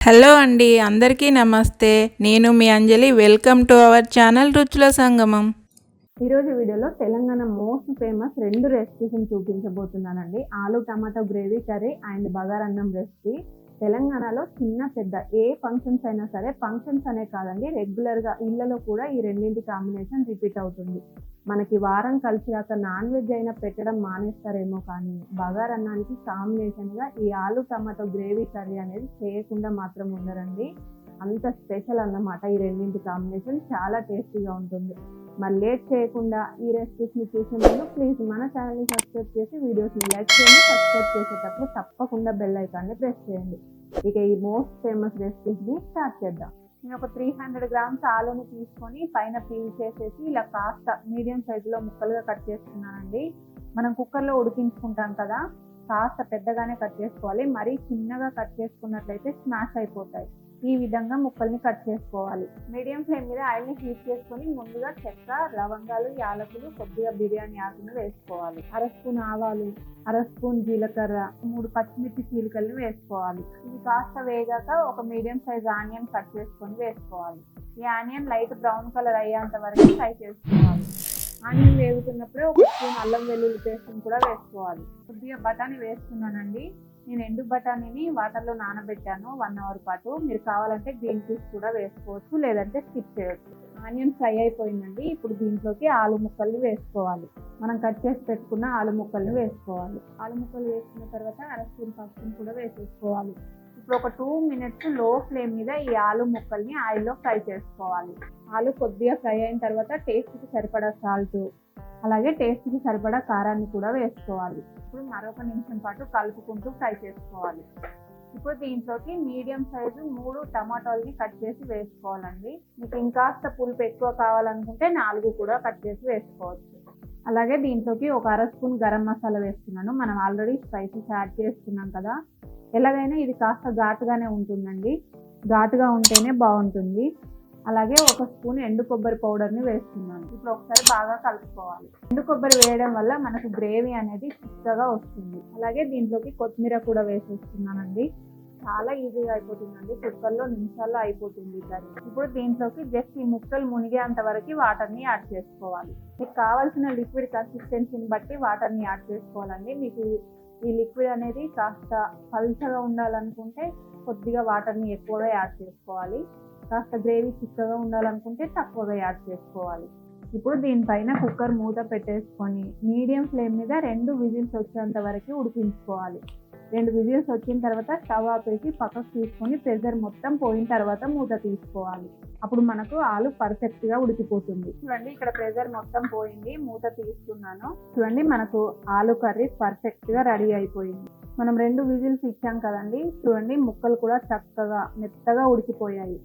Hello అండి, అందరికీ నమస్తే. నేను మీ Anjali. Welcome to our channel Ruchula Sangamam. ఈరోజు వీడియోలో తెలంగాణ మోస్ట్ ఫేమస్ 2 రెసిపీస్ని చూపించబోతున్నానండి. ఆలు టమాటో గ్రేవీ కర్రీ అండ్ బగారన్నం రెసిపీ. తెలంగాణలో చిన్న పెద్ద ఏ ఫంక్షన్స్ అయినా సరే, ఫంక్షన్స్ అనే కాదండి, రెగ్యులర్గా ఇళ్లలో కూడా ఈ రెండింటి కాంబినేషన్ రిపీట్ అవుతుంది. మనకి వారం కలిసిరాక నాన్ వెజ్ అయినా పెట్టడం మానేస్తారేమో, కానీ బగారన్నానికి కాంబినేషన్గా ఈ ఆలు టమాటో గ్రేవీ కర్రీ అనేది చేయకుండా మాత్రం ఉండరండి. అంత స్పెషల్ అన్నమాట. ఈ రెండింటి కాంబినేషన్ చాలా టేస్టీగా ఉంటుంది. మరి లేట్ చేయకుండా ఈ రెసిపీస్ని చూసే ముందు ప్లీజ్ మన ఛానల్ని సబ్స్క్రైబ్ చేసి వీడియోస్ని లైక్ చేయండి. సబ్స్క్రైబ్ చేసేటప్పుడు తప్పకుండా బెల్ ఐకాన్ని ప్రెస్ చేయండి. ఇక ఈ మోస్ట్ ఫేమస్ రెసిపీస్ని స్టార్ట్ చేద్దాం. నేను ఒక 300 గ్రామ్స్ ఆలూని తీసుకొని పైన పీల్ చేసేసి ఇలా కాస్త మీడియం సైజులో ముక్కలుగా కట్ చేసుకున్నానండి. మనం కుక్కర్లో ఉడికించుకుంటాం కదా, కాస్త పెద్దగానే కట్ చేసుకోవాలి. మరీ చిన్నగా కట్ చేసుకున్నట్లయితే స్మాష్ అయిపోతాయి. ఈ విధంగా ముక్కల్ని కట్ చేసుకోవాలి. మీడియం ఫ్లేమ్ మీద ఆయిల్ని హీట్ చేసుకొని ముందుగా చెక్క, లవంగాలు, యాలకులు, కొద్దిగా బిర్యానీ ఆకును వేసుకోవాలి. 1/2 స్పూన్ ఆవాలు, 1/2 స్పూన్ జీలకర్ర, 3 పచ్చిమిర్చి చీలికల్ని వేసుకోవాలి. ఇది కాస్త వేగాక ఒక మీడియం సైజ్ ఆనియన్ కట్ చేసుకొని వేసుకోవాలి. ఈ ఆనియన్ లైట్ బ్రౌన్ కలర్ అయ్యేంత వరకు ఫ్రై చేసుకోవాలి. ఆనియన్ వేగుతున్నప్పుడే ఒక స్పూన్ అల్లం వెల్లుల్లి పేస్ట్ని కూడా వేసుకోవాలి. కొద్దిగా బఠానీ వేస్తున్నానండి. నేను ఎండు బఠానీని వాటర్లో నానబెట్టాను 1 అవర్ పాటు. మీరు కావాలంటే గ్రీన్ పీస్ కూడా వేసుకోవచ్చు, లేదంటే స్కిప్ చేయొచ్చు. ఆనియన్ ఫ్రై అయిపోయిందండి. ఇప్పుడు దీంట్లోకి ఆలు ముక్కల్ని వేసుకోవాలి. మనం కట్ చేసి పెట్టుకున్న ఆలు ముక్కల్ని వేసుకోవాలి. ఆలు ముక్కలు వేసుకున్న తర్వాత 1/2 స్పూన్ పసుపుని కూడా వేసేసుకోవాలి. ఇప్పుడు ఒక 2 మినిట్స్ లో ఫ్లేమ్ మీద ఈ ఆలు ముక్కల్ని ఆయిల్లో ఫ్రై చేసుకోవాలి. ఆలు కొద్దిగా ఫ్రై అయిన తర్వాత టేస్ట్కి సరిపడా సాల్ట్, అలాగే టేస్ట్కి సరిపడా కారాన్ని కూడా వేసుకోవాలి. ఇప్పుడు మరొక నిమిషం పాటు కలుపుకుంటూ ఫ్రై చేసుకోవాలి. ఇప్పుడు దీంట్లోకి మీడియం సైజు 3 టమాటాలని కట్ చేసి వేసుకోవాలండి. మీకు ఇంకాస్త పులుపు ఎక్కువ కావాలనుకుంటే 4 కూడా కట్ చేసి వేసుకోవచ్చు. అలాగే దీంట్లోకి ఒక 1/2 స్పూన్ గరం మసాలా వేస్తున్నాను. మనం ఆల్రెడీ స్పైసెస్ యాడ్ చేసుకున్నాం కదా, ఎలాగైనా ఇది కాస్త ఘాటుగానే ఉంటుందండి. ఘాటుగా ఉంటేనే బాగుంటుంది. అలాగే ఒక స్పూన్ ఎండు కొబ్బరి పౌడర్ని వేస్తున్నాను. ఇప్పుడు ఒకసారి బాగా కలుపుకోవాలి. ఎండు కొబ్బరి వేయడం వల్ల మనకు గ్రేవీ అనేది చిక్కగా వస్తుంది. అలాగే దీంట్లోకి కొత్తిమీర కూడా వేసేస్తున్నానండి. చాలా ఈజీగా అయిపోతుందండి. కుక్కర్లో నిమిషాల్లో అయిపోతుంది కర్రీ. ఇప్పుడు దీంట్లోకి జస్ట్ ఈ ముక్కలు మునిగేంత వరకు వాటర్ని యాడ్ చేసుకోవాలి. మీకు కావాల్సిన లిక్విడ్ కన్సిస్టెన్సీని బట్టి వాటర్ని యాడ్ చేసుకోవాలండి. మీకు ఈ లిక్విడ్ అనేది కాస్త పల్చగా ఉండాలనుకుంటే కొద్దిగా వాటర్ని ఎక్కువగా యాడ్ చేసుకోవాలి. కాస్త గ్రేవీ చిక్కగా ఉండాలనుకుంటే తక్కువగా యాడ్ చేసుకోవాలి. ఇప్పుడు దీనిపైన కుక్కర్ మూత పెట్టేసుకొని మీడియం ఫ్లేమ్ మీద 2 విజిల్స్ వచ్చేంత వరకు ఉడికించుకోవాలి. 2 విజిల్స్ వచ్చిన తర్వాత స్టవ్ ఆపేసి పక్కకు తీసుకొని ప్రెషర్ మొత్తం పోయిన తర్వాత మూత తీసుకోవాలి. అప్పుడు మనకు ఆలు పర్ఫెక్ట్గా ఉడికిపోతుంది. చూడండి, ఇక్కడ ప్రెషర్ మొత్తం పోయింది. మూత తీస్తున్నాను. చూడండి, మనకు ఆలు కర్రీ పర్ఫెక్ట్గా రెడీ అయిపోయింది. మనం 2 విజిల్స్ ఇచ్చాం కదండి. చూడండి, ముక్కలు కూడా చక్కగా మెత్తగా ఉడికిపోయాయి.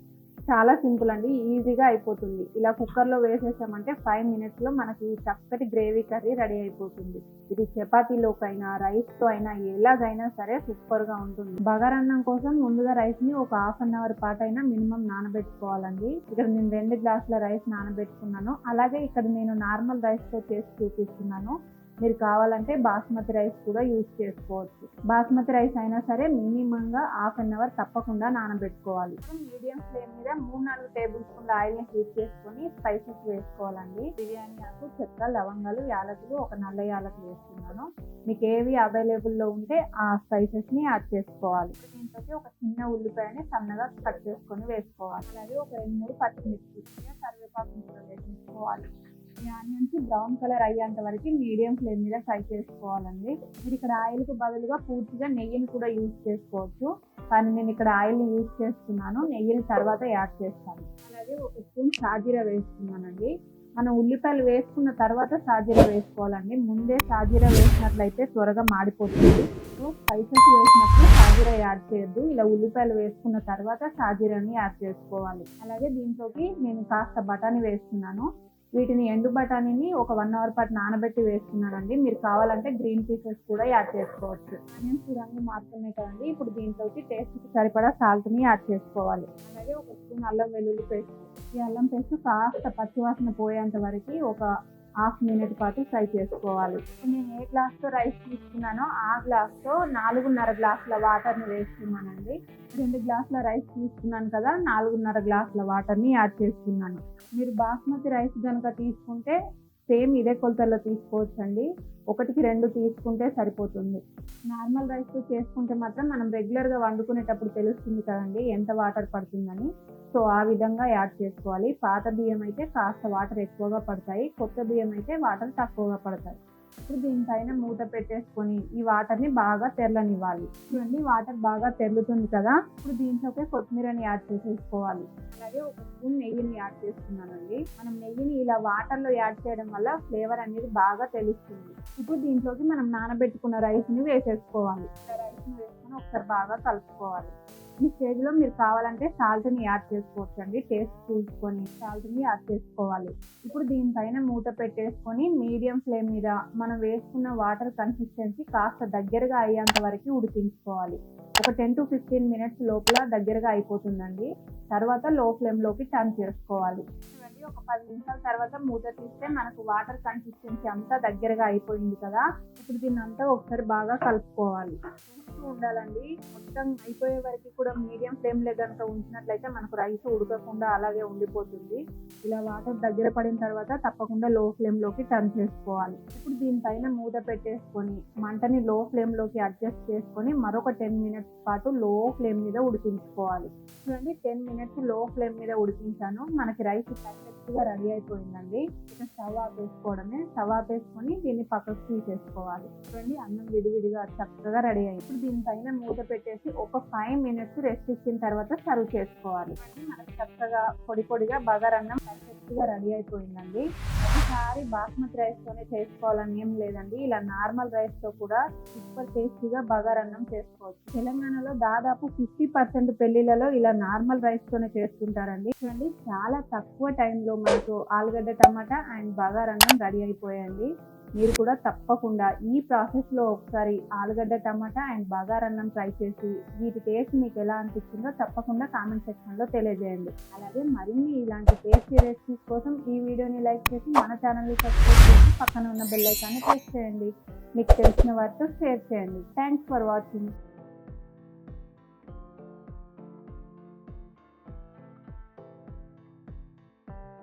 చాలా సింపుల్ అండి, ఈజీగా అయిపోతుంది. ఇలా కుక్కర్లో వేసేసామంటే 5 మినిట్స్లో మనకి చక్కటి గ్రేవీ కర్రీ రెడీ అయిపోతుంది. ఇది చపాతీలోకైనా రైస్తో అయినా ఎలాగైనా సరే సూపర్గా ఉంటుంది. బగారన్నం కోసం ముందుగా రైస్ని ఒక 1/2 అవర్ పాటు అయినా మినిమం నానబెట్టుకోవాలండి. ఇక్కడ నేను 2 గ్లాసుల రైస్ నానబెట్టుకున్నాను. అలాగే ఇక్కడ నేను నార్మల్ రైస్తో చేసి చూపిస్తున్నాను. మీరు కావాలంటే బాస్మతి రైస్ కూడా యూజ్ చేసుకోవచ్చు. బాస్మతి రైస్ అయినా సరే మినిమంగా 1/2 అవర్ తప్పకుండా నానబెట్టుకోవాలి. మీడియం ఫ్లేమ్ మీద 3-4 టేబుల్ స్పూన్ల ఆయిల్ని హీట్ చేసుకొని స్పైసెస్ వేసుకోవాలండి. బిర్యానీ ఆకు, చెక్క, లవంగాలు, యాలకులు, ఒక నల్ల యాలకు వేస్తున్నాను. మీకు ఏవి అవైలబుల్లో ఉంటే ఆ స్పైసెస్ని యాడ్ చేసుకోవాలి. దీంట్లోకి ఒక చిన్న ఉల్లిపాయని సన్నగా కట్ చేసుకొని వేసుకోవాలి. అలాగే ఒక 2-3 పచ్చిమిర్చి, కరివేపాకు కూడా వేసుకోవాలి. ఈ ఆనియన్స్ బ్రౌన్ కలర్ అయ్యేంత వరకు మీడియం ఫ్లేమ్ మీద ఫ్రై చేసుకోవాలండి. మీరు ఇక్కడ ఆయిల్కు బదులుగా పూర్తిగా నెయ్యిని కూడా యూజ్ చేసుకోవచ్చు, కానీ నేను ఇక్కడ ఆయిల్ని యూజ్ చేస్తున్నాను. నెయ్యిని తర్వాత యాడ్ చేస్తాను. అలాగే ఒక స్పూన్ సాజీరా వేస్తున్నానండి. మనం ఉల్లిపాయలు వేసుకున్న తర్వాత సాజీరా వేసుకోవాలండి. ముందే సాజీరా వేసినట్లయితే త్వరగా మాడిపోతుంది. సో స్పైసెస్ వేసినప్పుడు సాజీరా యాడ్ చేయొద్దు. ఇలా ఉల్లిపాయలు వేసుకున్న తర్వాత సాజీరాని యాడ్ చేసుకోవాలి. అలాగే దీంట్లోకి నేను కాస్త బఠానీ వేస్తున్నాను. వీటిని ఎండు బఠానీని ఒక 1 అవర్ పాటు నానబెట్టి వేస్తున్నానండి. మీరు కావాలంటే గ్రీన్ పీసెస్ కూడా యాడ్ చేసుకోవచ్చు. ఆనియన్స్ రంగు మాత్రమే కదండి. ఇప్పుడు దీంట్లోకి టేస్ట్కి సరిపడా సాల్ట్ని యాడ్ చేసుకోవాలి. అలాగే ఒక స్పూన్ అల్లం వెల్లుల్లి పేస్ట్. ఈ అల్లం పేస్ట్ కాస్త పచ్చివాసన పోయేంత వరకు ఒక హాఫ్ మినిట్ పాటు ఫ్రై చేసుకోవాలి. నేను ఏ గ్లాస్తో రైస్ తీసుకున్నానో ఆ గ్లాస్తో 4.5 గ్లాసుల వాటర్ని వేస్తున్నానండి. 2 గ్లాసుల రైస్ తీసుకున్నాను కదా, 4.5 గ్లాసుల వాటర్ని యాడ్ చేస్తున్నాను. మీరు బాస్మతి రైస్ కనుక తీసుకుంటే సేమ్ ఇదే కొలతల్లో తీసుకోవచ్చండి. 1కి 2 తీసుకుంటే సరిపోతుంది. నార్మల్ రైస్తో చేసుకుంటే మాత్రం మనం రెగ్యులర్గా వండుకునేటప్పుడు తెలుస్తుంది కదండి ఎంత వాటర్ పడుతుందని. సో ఆ విధంగా యాడ్ చేసుకోవాలి. పాత బియ్యం అయితే కాస్త వాటర్ ఎక్కువగా పడతాయి, కొత్త బియ్యం అయితే వాటర్ తక్కువగా పడతాయి. ఇప్పుడు దీనిపైన మూత పెట్టేసుకొని ఈ వాటర్ని బాగా తెరలనివ్వాలి. చూడండి వాటర్ బాగా తెరులుతుంది కదా, ఇప్పుడు దీంట్లోకి కొత్తిమీరని యాడ్ చేసేసుకోవాలి. అలాగే 1 స్పూన్ నెయ్యిని యాడ్ చేస్తున్నానండి. మనం నెయ్యిని ఇలా వాటర్లో యాడ్ చేయడం వల్ల ఫ్లేవర్ అనేది బాగా తెలుస్తుంది. ఇప్పుడు దీంట్లోకి మనం నానబెట్టుకున్న రైస్ని వేసేసుకోవాలి. రైస్ని వేసుకొని ఒకసారి బాగా కలుపుకోవాలి. ఈ స్టేజ్లో మీరు కావాలంటే సాల్ట్ని యాడ్ చేసుకోవచ్చు అండి. టేస్ట్ చూసుకొని సాల్ట్ని యాడ్ చేసుకోవాలి. ఇప్పుడు దీనిపైన మూత పెట్టేసుకొని మీడియం ఫ్లేమ్ మీద మనం వేసుకున్న వాటర్ కన్సిస్టెన్సీ కాస్త దగ్గరగా అయ్యేంత వరకు ఉడికించుకోవాలి. ఒక 10 to 15 మినిట్స్ లోపల దగ్గరగా అయిపోతుందండి. తర్వాత లో ఫ్లేమ్లోకి టర్న్ చేసుకోవాలి. చూడండి ఒక 10 నిమిషాల తర్వాత మూత తీస్తే మనకు వాటర్ కన్సిస్టెన్సీ అంతా దగ్గరగా అయిపోయింది కదా. ఇప్పుడు దీన్ని అంతా ఒకసారి బాగా కలుపుకోవాలి. చూస్తూ ఉండాలండి. మొత్తం అయిపోయే వరకు కూడా మీడియం ఫ్లేమ్లో కనుక ఉంచినట్లయితే మనకు రైస్ ఉడకకుండా అలాగే ఉండిపోతుంది. ఇలా వాటర్ దగ్గర పడిన తర్వాత తప్పకుండా లో ఫ్లేమ్లోకి టర్న్ చేసుకోవాలి. ఇప్పుడు దీనిపైన మూత పెట్టేసుకొని మంటని లో ఫ్లేమ్లోకి అడ్జస్ట్ చేసుకొని మరొక 10 మినిట్స్ పాటు లో ఫ్లేమ్ మీద ఉడికించుకోవాలి. చూడండి 10 మినిట్స్ లో ఫ్లేమ్ మీద ఉడికించాను. మనకి రైస్ పర్ఫెక్ట్గా రెడీ అయిపోయిందండి. ఇక స్టవ్ ఆపేసుకోవడమే. స్టవ్ ఆపేసుకొని దీన్ని పక్కకు తీసేసుకోవాలి. చూడండి అన్నం విడివిడిగా చక్కగా రెడీ అయింది. ఇప్పుడు దీనిపైన మూత పెట్టేసి ఒక 5 మినిట్స్ రెస్ట్ ఇచ్చిన తర్వాత సర్వ్ చేసుకోవాలి. మనకి చక్కగా పొడి పొడిగా బగారా అన్నం పర్ఫెక్ట్గా రెడీ అయిపోయిందండి. ఒకసారి బాస్మతి రైస్తోనే చేసుకోవాలని ఏం లేదండి. ఇలా నార్మల్ రైస్తో కూడా సూపర్ టేస్టీగా బగారా అన్నం చేసుకోవచ్చు. తెలంగాణలో దాదాపు 50% పెళ్లిలలో ఇలా నార్మల్ రైస్తోనే చేసుకుంటారండి. చూడండి చాలా తక్కువ టైంలో మనకు ఆలుగడ్డ టమాటా అండ్ బగారా అన్నం రెడీ అయిపోయాయండి. మీరు కూడా తప్పకుండా ఈ ప్రాసెస్లో ఒకసారి ఆలుగడ్డ టమాటా అండ్ బగారా అన్నం ట్రై చేసి వీటి టేస్ట్ మీకు ఎలా అనిపించిందో తప్పకుండా కామెంట్ సెక్షన్లో తెలియజేయండి. అలాగే మరిన్ని ఇలాంటి టేస్టీ రెసిపీస్ కోసం ఈ వీడియోని లైక్ చేసి మన ఛానల్ని సబ్స్క్రైబ్ చేసి పక్కన ఉన్న బెల్ ఐకాన్ని ప్రెస్ చేయండి. మీకు తెలిసిన వారితో షేర్ చేయండి. Thanks for watching.